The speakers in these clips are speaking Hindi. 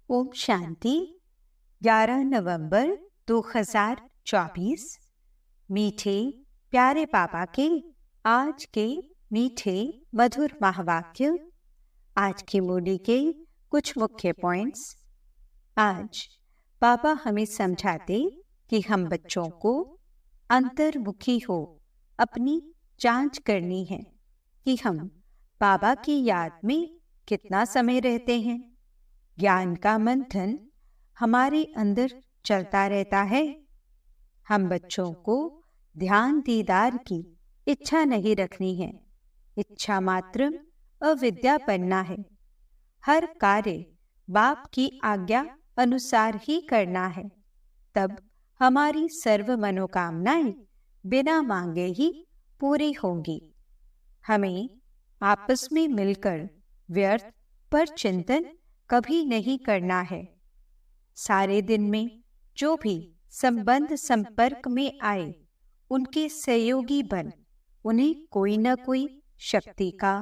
ओम शांति। 11 नवंबर 2024। मीठे प्यारे बाबा के आज के मीठे मधुर महावाक्य। आज की मूडी के कुछ मुख्य पॉइंट्स। आज बाबा हमें समझाते कि हम बच्चों को अंतर्मुखी हो अपनी जांच करनी है कि हम बाबा की याद में कितना समय रहते हैं। ज्ञान का मंथन हमारे अंदर चलता रहता है। हम बच्चों को ध्यान दीदार की इच्छा नहीं रखनी है, इच्छा मात्र अविद्या बनना है। हर कार्य बाप की आज्ञा अनुसार ही करना है, तब हमारी सर्व मनोकामनाएं बिना मांगे ही पूरी होंगी। हमें आपस में मिलकर व्यर्थ पर चिंतन कभी नहीं करना है। सारे दिन में जो भी संबंध संपर्क में आए उनके सहयोगी बन उन्हें कोई न कोई शक्ति का,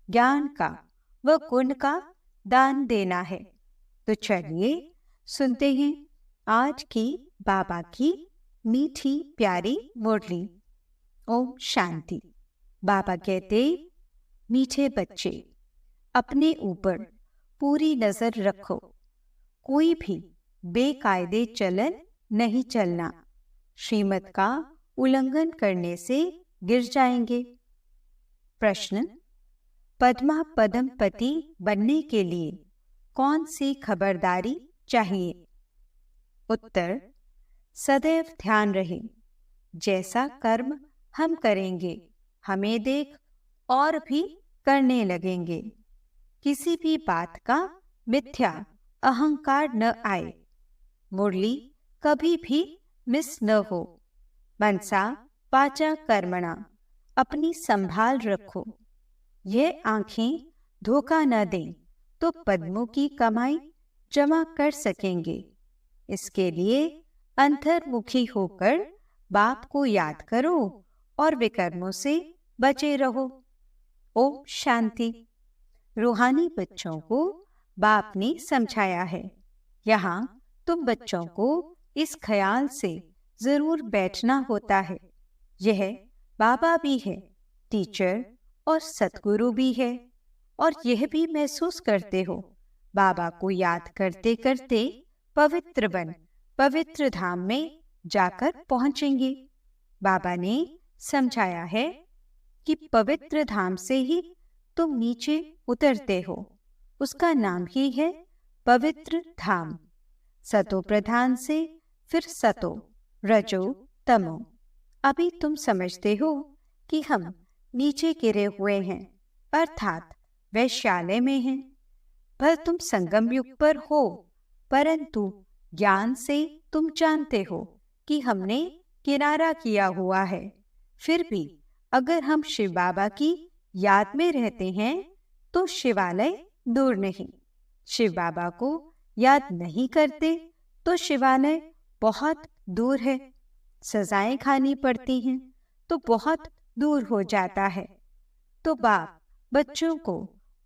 ज्ञान का व गुण का दान देना है। तो चलिए सुनते हैं आज की बाबा की मीठी प्यारी मुरली। ओम शांति। बाबा कहते, मीठे बच्चे अपने ऊपर पूरी नजर रखो, कोई भी बेकायदे चलन नहीं चलना। श्रीमत का उल्लंघन करने से गिर जाएंगे। प्रश्न, पद्मा पदम पति बनने के लिए कौन सी खबरदारी चाहिए? उत्तर, सदैव ध्यान रहे, जैसा कर्म हम करेंगे हमें देख और भी करने लगेंगे। किसी भी बात का मिथ्या अहंकार न आए। मुरली कभी भी मिस न हो। मनसा वाचा कर्मणा अपनी संभाल रखो। यह आंखें धोखा न दें तो पद्मों की कमाई जमा कर सकेंगे। इसके लिए अंतर्मुखी होकर बाप को याद करो और विकर्मों से बचे रहो। ओम शांति। रूहानी बच्चों को बाप ने समझाया है। यहाँ तुम बच्चों को इस ख्याल से जरूर बैठना होता है, यह बाबा भी है, टीचर और सतगुरु भी है, और यह भी महसूस करते हो बाबा को याद करते करते पवित्र बन पवित्र धाम में जाकर पहुंचेंगे। बाबा ने समझाया है कि पवित्र धाम से ही तुम नीचे उतरते हो, उसका नाम ही है पवित्र धाम। सतो प्रधान से फिर सतो, रजो, तमो। अभी तुम समझते हो कि हम नीचे गिरे हुए हैं, अर्थात वैश्यालय में हैं। पर तुम संगम युग पर हो, परंतु ज्ञान से तुम जानते हो कि हमने किनारा किया हुआ है। फिर भी अगर हम शिव बाबा की याद में रहते हैं तो शिवालय दूर नहीं। शिव बाबा को याद नहीं करते तो शिवालय बहुत दूर है। सजाएं खानी पड़ती हैं तो बहुत दूर हो जाता है। तो बाप बच्चों को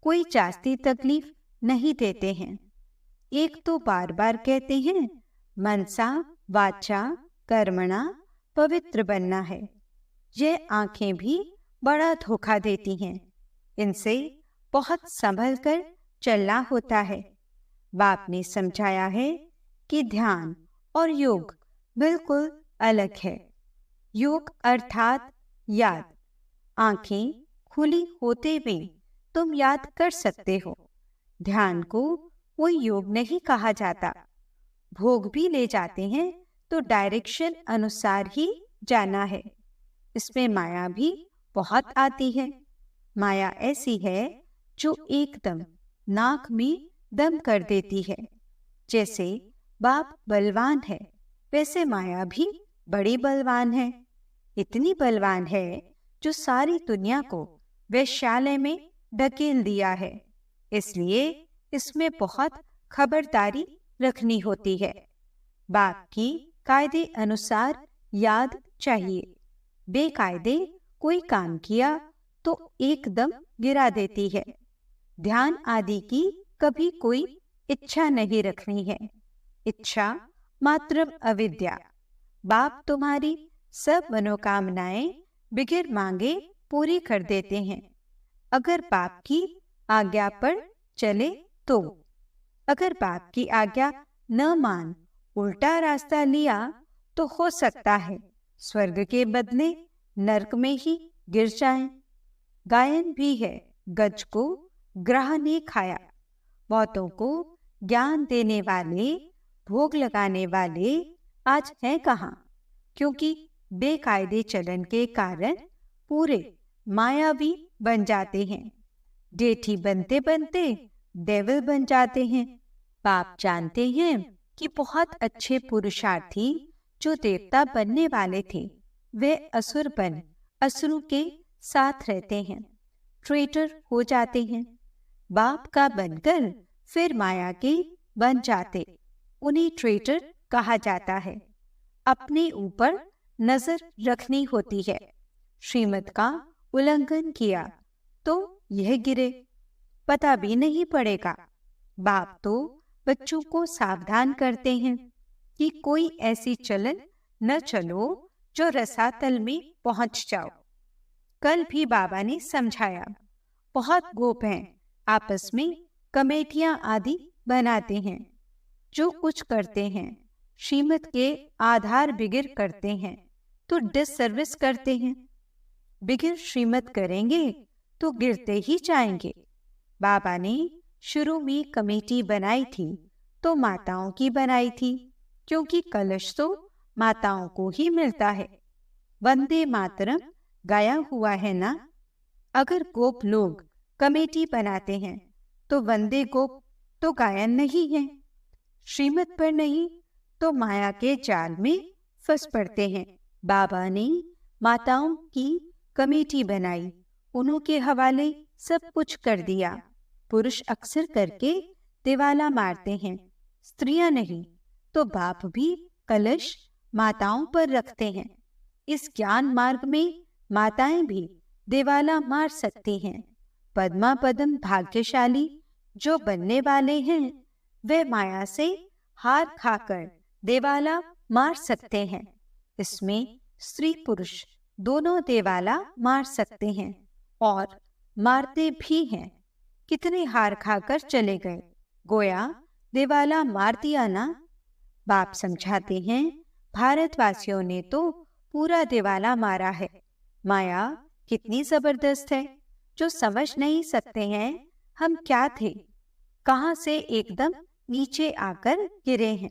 कोई जास्ती तकलीफ नहीं देते हैं। एक तो बार बार कहते हैं मनसा वाचा कर्मणा पवित्र बनना है। यह आंखें भी बड़ा धोखा देती हैं, इनसे बहुत संभल कर चलना होता है। बाप ने समझाया है कि ध्यान और योग बिल्कुल अलग है। योग अर्थात याद। आंखें खुली होते भी तुम याद कर सकते हो। ध्यान को कोई योग नहीं कहा जाता। भोग भी ले जाते हैं तो डायरेक्शन अनुसार ही जाना है। इसमें माया भी बहुत आती है। माया ऐसी है जो एकदम नाक में दम कर देती है। जैसे बाप बलवान है, वैसे माया भी बड़ी बलवान है। इतनी बलवान है जो सारी दुनिया को वैश्यालय में ढकेल दिया है। इसलिए इसमें बहुत खबरदारी रखनी होती है। बाप की कायदे अनुसार याद चाहिए। बेकायदे कोई काम किया तो एकदम गिरा देती है। ध्यान आदि की कभी कोई इच्छा नहीं रखनी है। इच्छा मात्र अविद्या। बाप तुम्हारी सब मनोकामनाएं बिगर मांगे पूरी कर देते हैं, अगर बाप की आज्ञा पर चले तो। अगर बाप की आज्ञा न मान उल्टा रास्ता लिया तो हो सकता है स्वर्ग के बदले नरक में ही गिर जाएं। गायन भी है, गज को ग्राह ने खाया। बहुतों को ज्ञान देने वाले, भोग लगाने वाले आज हैं कहाँ? क्योंकि बेकायदे चलन के कारण पूरे मायावी बन जाते हैं। जेठी बनते बनते डेविल बन जाते हैं। बाप जानते हैं कि बहुत अच्छे पुरुषार्थी जो देवता बनने वाले थे वे असुर बन असुरों के साथ रहते हैं, ट्रेटर हो जाते हैं। बाप का बनकर फिर माया के बन जाते, उन्हें ट्रेटर कहा जाता है। अपने ऊपर नजर रखनी होती है। श्रीमत का उल्लंघन किया तो यह गिरे, पता भी नहीं पड़ेगा। बाप तो बच्चों को सावधान करते हैं कि कोई ऐसी चलन न चलो जो रसातल में पहुंच जाओ। कल भी बाबा ने समझाया, बहुत गोप हैं, आपस में कमेटियां आदि बनाते हैं, जो कुछ करते हैं श्रीमत के आधार बिगिर करते हैं तो डिससर्विस करते हैं। बिगिर श्रीमत करेंगे तो गिरते ही जाएंगे। बाबा ने शुरू में कमेटी बनाई थी तो माताओं की बनाई थी, क्योंकि कलश तो माताओं को ही मिलता है। वंदे मातरम गाया हुआ है ना। अगर गोप लोग कमेटी बनाते हैं तो वंदे गोप तो गायन नहीं है, श्रीमत पर नहीं तो माया के जाल में फंस पड़ते हैं। बाबा ने माताओं की कमेटी बनाई, उन्होंने हवाले सब कुछ कर दिया। पुरुष अक्सर करके दिवाला मारते हैं, स्त्रियां नहीं, तो बाप भी कलश माताओं पर रखते हैं। इस ज्ञान मार्ग में माताएं भी दिवाला मार सकती हैं। पद्मा पद्म भाग्यशाली जो बनने वाले हैं वे माया से हार खाकर दिवाला मार सकते हैं। इसमें स्त्री पुरुष दोनों दिवाला मार सकते हैं और मारते भी हैं। कितने हार खाकर चले गए, गोया दिवाला मार दिया ना। बाप समझाते हैं, भारतवासियों ने तो पूरा दिवाला मारा है। माया कितनी जबरदस्त है, जो समझ नहीं सकते हैं हम क्या थे, कहां से एकदम नीचे आकर गिरे हैं।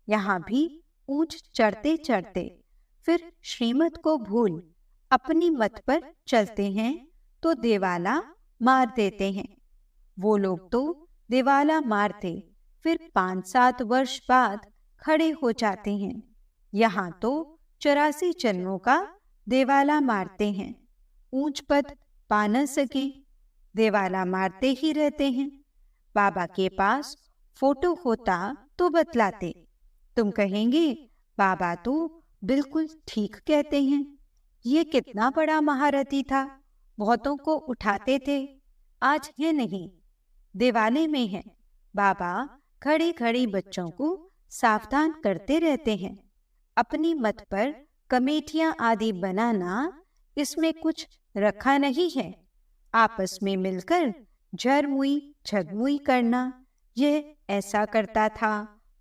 यहाँ भी ऊंच चढ़ते चढ़ते फिर श्रीमत को भूल अपनी मत पर चलते हैं तो दिवाला मार देते हैं। वो लोग तो दिवाला मारते फिर 5-7 वर्ष बाद खड़े हो जाते हैं। यहाँ तो 84 जन्मों का दिवाला मारते हैं। ऊंच पद पा न सके, दिवाला मारते ही रहते हैं। बाबा के पास फोटो होता तो बतलाते। तुम कहेंगे बाबा तो बिल्कुल ठीक कहते हैं, ये कितना बड़ा महारथी था, बहुतों को उठाते थे, आज है नहीं, दिवाले में है। बाबा खड़ी खड़ी बच्चों को सावधान करते रहते हैं। अपनी मत पर कमेटियां आदि बनाना, इसमें कुछ रखा नहीं है। आपस में मिलकर झरमुई झगमुई करना, यह ऐसा करता था,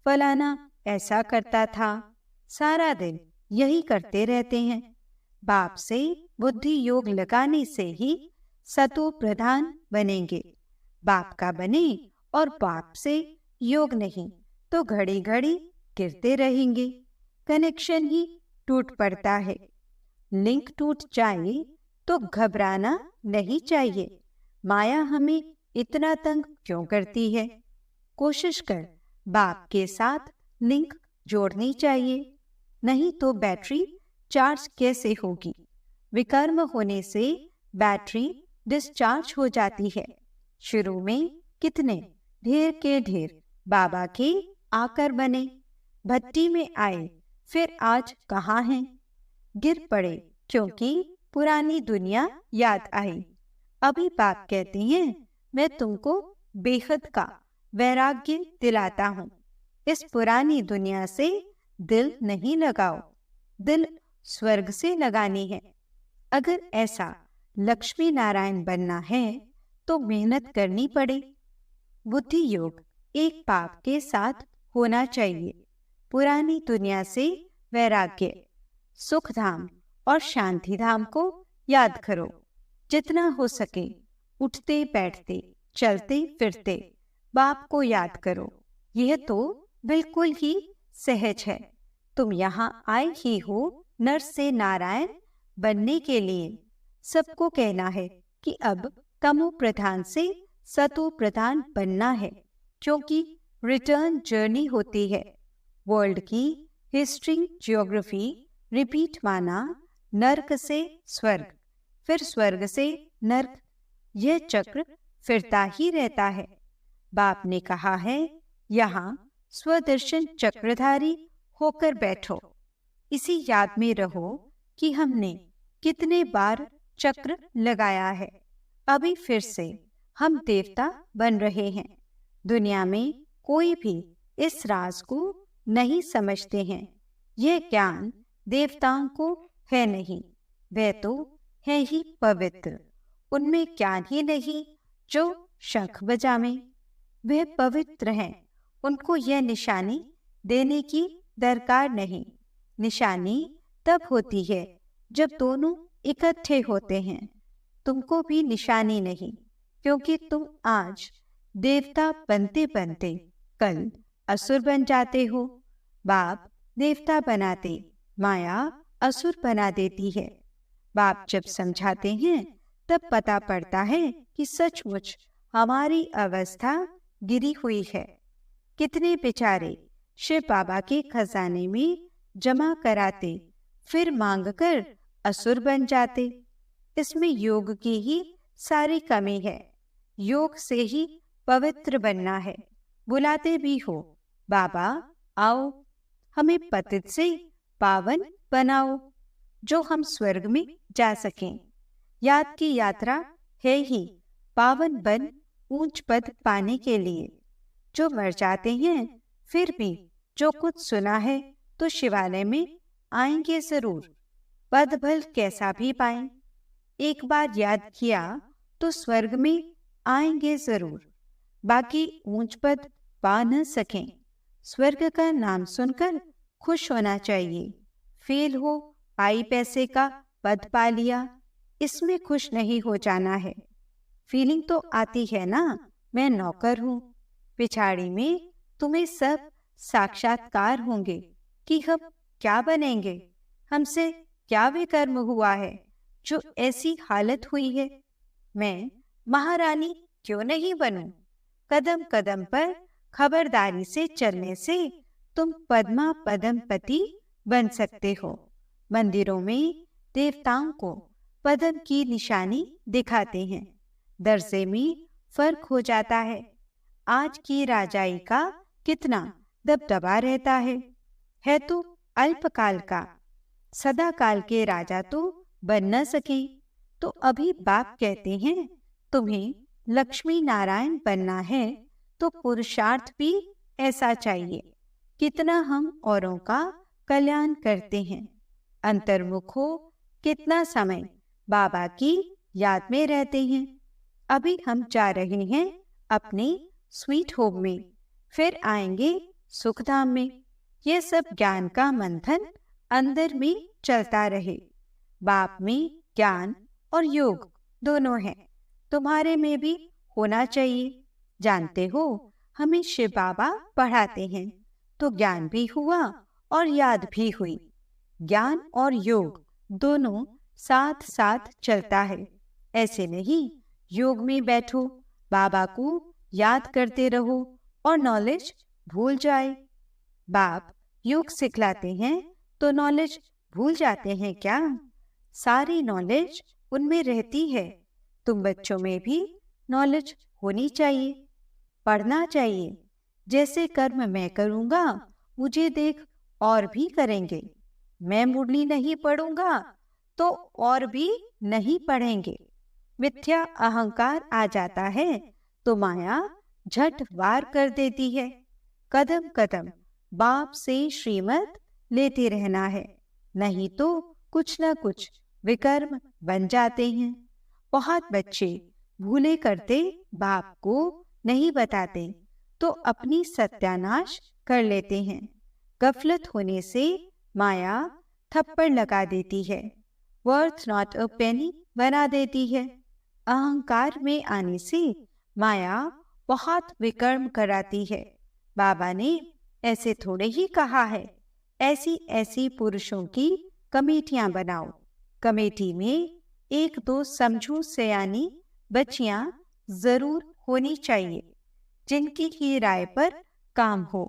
फलाना ऐसा करता था, सारा दिन यही करते रहते हैं। बाप से बुद्धि योग लगाने से ही सतो प्रधान बनेंगे। बाप का बने और बाप से योग नहीं तो घड़ी घड़ी गिरते रहेंगे। कनेक्शन ही टूट पड़ता है। लिंक टूट जाए तो घबराना नहीं चाहिए। माया हमें इतना तंग क्यों करती है? कोशिश कर बाप के साथ लिंक जोड़नी चाहिए, नहीं तो बैटरी चार्ज कैसे होगी? विकर्म होने से बैटरी डिस्चार्ज हो जाती है। शुरू में कितने ढेर के ढेर बाबा के आकर बने, भट्टी में आए, फिर आज कहाँ हैं? गिर पड़े क्योंकि पुरानी दुनिया याद आई। अभी बाप कहते हैं मैं तुमको बेहद का वैराग्य दिलाता हूँ। इस पुरानी दुनिया से दिल नहीं लगाओ, दिल स्वर्ग से लगानी है। अगर ऐसा लक्ष्मी नारायण बनना है तो मेहनत करनी पड़े। बुद्धि योग एक पाप के साथ होना चाहिए। पुरानी दुनिया से वैराग्य, सुख धाम और शांति धाम को याद करो। जितना हो सके उठते बैठते चलते फिरते बाप को याद करो। यह तो बिल्कुल ही सहज है। तुम यहाँ आए ही हो नर से नारायण बनने के लिए। सबको कहना है कि अब तमो प्रधान से सतो प्रधान बनना है, क्योंकि रिटर्न जर्नी होती है। वर्ल्ड की हिस्ट्री ज्योग्राफी रिपीट माना, नर्क से स्वर्ग, फिर स्वर्ग से नर्क, यह चक्र फिरता ही रहता है। बाप ने कहा है यहाँ स्वदर्शन चक्रधारी होकर बैठो। इसी याद में रहो कि हमने कितने बार चक्र लगाया है। अभी फिर से हम देवता बन रहे हैं। दुनिया में कोई भी इस राज को नहीं समझते हैं। यह ज्ञान देवताओं को है नहीं, वे तो है ही पवित्र। उनमें ज्ञान ही नहीं जो शंख बजावे। वे पवित्र हैं, उनको यह निशानी देने की दरकार नहीं। निशानी तब होती है जब दोनों इकट्ठे होते हैं। तुमको भी निशानी नहीं, क्योंकि तुम आज देवता बनते बनते कल असुर बन जाते हो। बाप देवता बनाते, माया असुर बना देती है। बाप जब समझाते हैं तब पता पड़ता है कि सचमुच हमारी अवस्था गिरी हुई है। कितने बेचारे शिव बाबा के खजाने में जमा कराते, फिर मांगकर असुर बन जाते। इसमें योग की ही सारी कमी है। योग से ही पवित्र बनना है। बुलाते भी हो, बाबा आओ, हमें पतित से पावन बनाओ, जो हम स्वर्ग में जा सकें। याद की यात्रा है ही पावन बन ऊंच पद पाने के लिए। जो मर जाते हैं फिर भी जो कुछ सुना है तो शिवालय में आएंगे जरूर। पद भल कैसा भी पाएं, एक बार याद किया तो स्वर्ग में आएंगे जरूर। बाकी ऊंच पद पा न सकें, स्वर्ग का नाम सुनकर खुश होना चाहिए। फेल हो, आई पैसे का पद पा लिया, इसमें खुश नहीं हो जाना है। फीलिंग तो आती है ना, मैं नौकर हूँ। पिछाड़ी में तुम्हें सब साक्षात्कार होंगे कि हम क्या बनेंगे, हमसे क्या विकर्म हुआ है जो ऐसी हालत हुई है। मैं महारानी क्यों नहीं बनूं? कदम कदम पर खबरदारी से चलने से तुम पद्मा पदमपति बन सकते हो। मंदिरों में देवताओं को पद्म की निशानी दिखाते हैं। दर्जे में फर्क हो जाता है। आज की राजाई का कितना दबदबा रहता है तो अल्पकाल का। सदा काल के राजा तो बन न सके। तो अभी बाप कहते हैं तुम्हें लक्ष्मी नारायण बनना है तो पुरुषार्थ भी ऐसा चाहिए। कितना हम औरों का कल्याण करते हैं। अंतर्मुख हो, कितना समय बाबा की याद में रहते हैं। अभी हम जा रहे हैं अपने स्वीट होम में, फिर आएंगे सुखधाम में। ये सब ज्ञान का मंथन अंदर में चलता रहे। बाप में ज्ञान और योग दोनों हैं, तुम्हारे में भी होना चाहिए। जानते हो हमें शिव बाबा पढ़ाते हैं तो ज्ञान भी हुआ और याद भी हुई। ज्ञान और योग दोनों साथ साथ चलता है। ऐसे नहीं योग में बैठो, बाबा को याद करते रहो और नॉलेज भूल जाए। बाप योग सिखलाते हैं तो नॉलेज भूल जाते हैं क्या? सारी नॉलेज उनमें रहती है। तुम बच्चों में भी नॉलेज होनी चाहिए, पढ़ना चाहिए। जैसे कर्म मैं करूँगा मुझे देख और भी करेंगे। मैं मुरली नहीं पढ़ूंगा तो और भी नहीं पढ़ेंगे। मिथ्या अहंकार आ जाता है तो माया झट वार कर देती है। कदम कदम बाप से श्रीमत लेते रहना है, नहीं तो कुछ न कुछ विकर्म बन जाते हैं। बहुत बच्चे भूले करते बाप को नहीं बताते तो अपनी सत्यानाश कर लेते हैं। गफलत होने से माया थप्पड़ लगा देती है, वर्थ नॉट अ पेनी बना देती है। अहंकार में आने से माया बहुत विकर्म कराती है। बाबा ने ऐसे थोड़े ही कहा है, ऐसी ऐसी पुरुषों की कमेटियां बनाओ। कमेटी में एक दो समझू सयानी बच्चियां जरूर होनी चाहिए, जिनकी ही राय पर काम हो।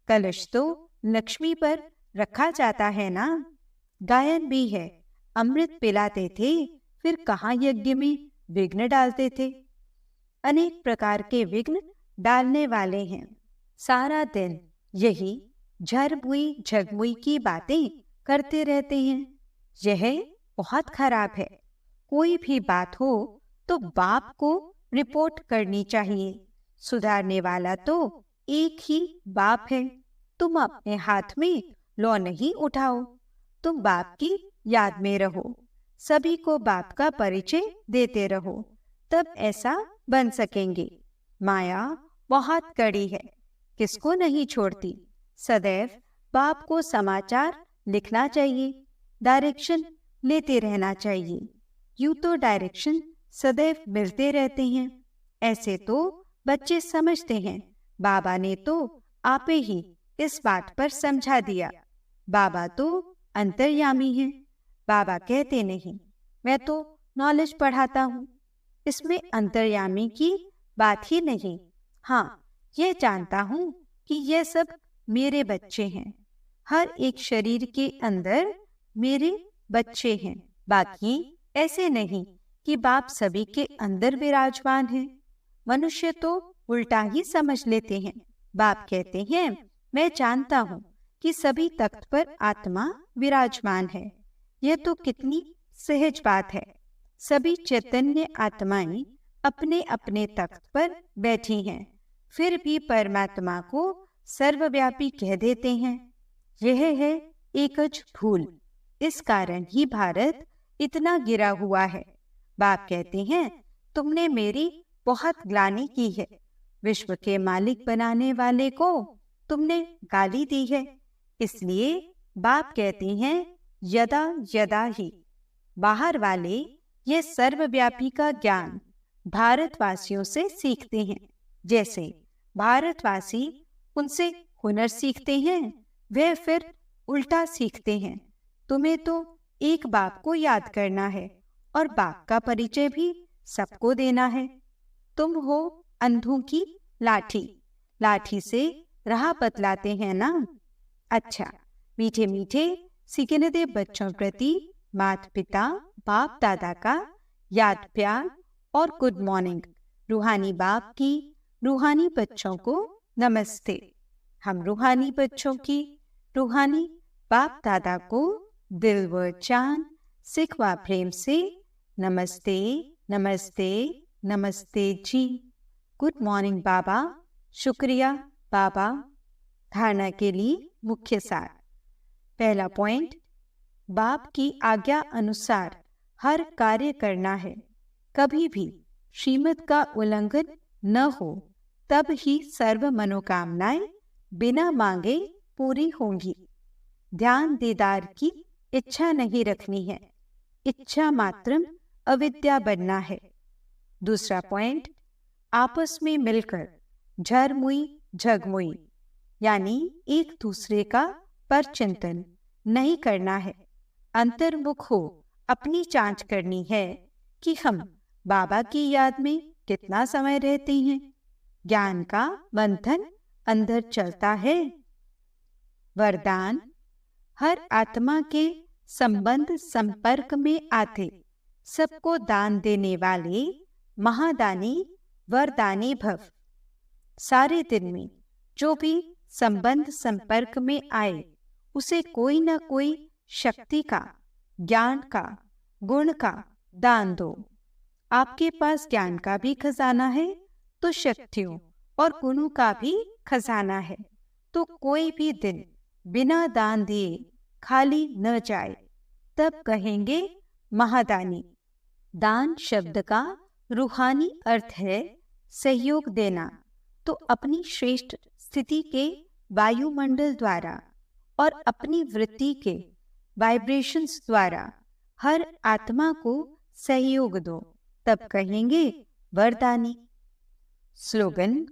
कलश तो लक्ष्मी पर रखा जाता है ना। गायन भी है, अमृत पिलाते थे, फिर कहाँ यज्ञ में विघ्न डालते थे। अनेक प्रकार के विघ्न डालने वाले हैं। सारा दिन यही झरमुई झगमुई की बातें करते रहते हैं। यह बहुत खराब है। कोई भी बात हो तो बाप को रिपोर्ट करनी चाहिए। सुधारने वाला तो एक ही बाप है। तुम अपने हाथ में लौ नहीं उठाओ, तुम बाप की याद में रहो, सभी को बाप का परिचय देते रहो, तब ऐसा बन सकेंगे। माया बहुत कड़ी है, किसको नहीं छोड़ती। सदैव बाप को समाचार लिखना चाहिए, डायरेक्शन लेते रहना चाहिए। यूं तो डायरेक्शन सदैव मिलते रहते हैं। ऐसे तो बच्चे समझते हैं। बाबा ने तो आपे ही इस बात पर समझा दिया। बाबा तो अंतर्यामी हैं। बाबा कहते नहीं, मैं तो नॉलेज पढ़ाता हूँ। इसमें अंतर्यामी की बात ही नहीं। हाँ, यह जानता हूँ कि यह सब मेरे बच्चे हैं। हर एक शरीर के अंदर मेरे बच्चे हैं। बाकी ऐसे नहीं कि बाप सभी के अंदर विराजमान है। मनुष्य तो उल्टा ही समझ लेते हैं। बाप कहते हैं, मैं जानता हूँ कि सभी तख्त पर आत्मा विराजमान है। यह तो कितनी सहज बात है। सभी चैतन्य आत्माएं अपने अपने तख्त पर बैठी हैं, फिर भी परमात्मा को सर्वव्यापी कह देते हैं। यह है एकच भूल। इस कारण ही भारत इतना गिरा हुआ है। बाप कहते हैं, तुमने मेरी बहुत ग्लानि की है। विश्व के मालिक बनाने वाले को तुमने गाली दी है। इसलिए बाप कहते हैं, यदा यदा ही। बाहर वाले ये सर्वव्यापी का ज्ञान भारतवासियों से सीखते हैं। जैसे भारतवासी उनसे हुनर सीखते हैं, वे फिर उल्टा सीखते हैं। तुम्हें तो एक बाप को याद करना है और बाप का परिचय भी सबको देना है। तुम हो अंधों की लाठी, लाठी से राह बतलाते हैं ना। अच्छा, मीठे मीठे सीखने बच्चों प्रति माता पिता बाप दादा का याद प्यार और गुड मॉर्निंग। रूहानी बाप की रूहानी बच्चों को नमस्ते। हम रूहानी बच्चों की रूहानी बाप दादा को दिल व जान सिखवा प्रेम से नमस्ते नमस्ते नमस्ते जी। गुड मॉर्निंग बाबा। शुक्रिया बाबा। धारणा के लिए मुख्य सार। पहला पॉइंट, बाप की आज्ञा अनुसार हर कार्य करना है। कभी भी श्रीमत का उल्लंघन न हो, तब ही सर्व मनोकामनाएं बिना मांगे पूरी होंगी। ध्यान दीदार की इच्छा नहीं रखनी है, इच्छा मात्रम अविद्या बनना है। दूसरा पॉइंट, आपस में मिलकर झरमुई झगमुई यानी एक दूसरे का परचिंतन नहीं करना है। अंतर्मुख हो अपनी जांच करनी है कि हम बाबा की याद में कितना समय रहते हैं। ज्ञान का मंथन अंदर चलता है। वरदान, हर आत्मा के संबंध संपर्क में आते सबको दान देने वाले महादानी वरदानी भव। सारे दिन में जो भी संबंध संपर्क में आए, उसे कोई न कोई शक्ति का, ज्ञान का, गुण का दान दो। आपके पास ज्ञान का भी खजाना है तो शक्तियों और गुणों का भी खजाना है। तो कोई भी दिन बिना दान दिए खाली न जाए, तब कहेंगे महादानी। दान शब्द का रूहानी अर्थ है सहयोग देना। तो अपनी श्रेष्ठ स्थिति के वायुमंडल द्वारा और अपनी वृत्ति के वाइब्रेशंस द्वारा हर आत्मा को सहयोग दो, तब कहेंगे वरदानी। स्लोगन: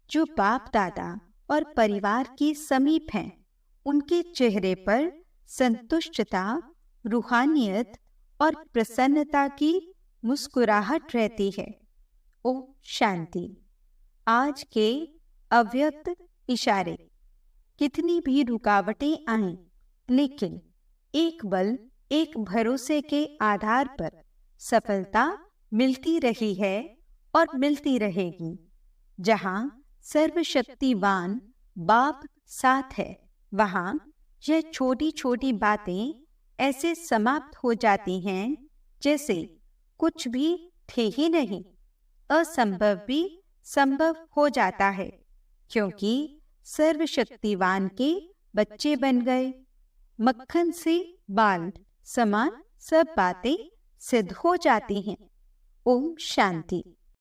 जो बाप दादा और परिवार के समीप हैं, उनके चेहरे पर संतुष्टता, रूहानियत और प्रसन्नता की मुस्कुराहट रहती है। ओम शांति। आज के अव्यक्त इशारे: कितनी भी रुकावटें आएं, लेकिन एक बल, एक भरोसे के आधार पर सफलता मिलती रही है और मिलती रहेगी। जहां सर्वशक्तिवान बाप साथ है, वहां यह छोटी छोटी बातें ऐसे समाप्त हो जाती हैं जैसे कुछ भी थे ही नहीं। असंभव भी संभव हो जाता है, क्योंकि सर्वशक्तिवान के बच्चे बन गए। मक्खन से बाल समान सब बातें सिद्ध हो जाती हैं। ओम शांति।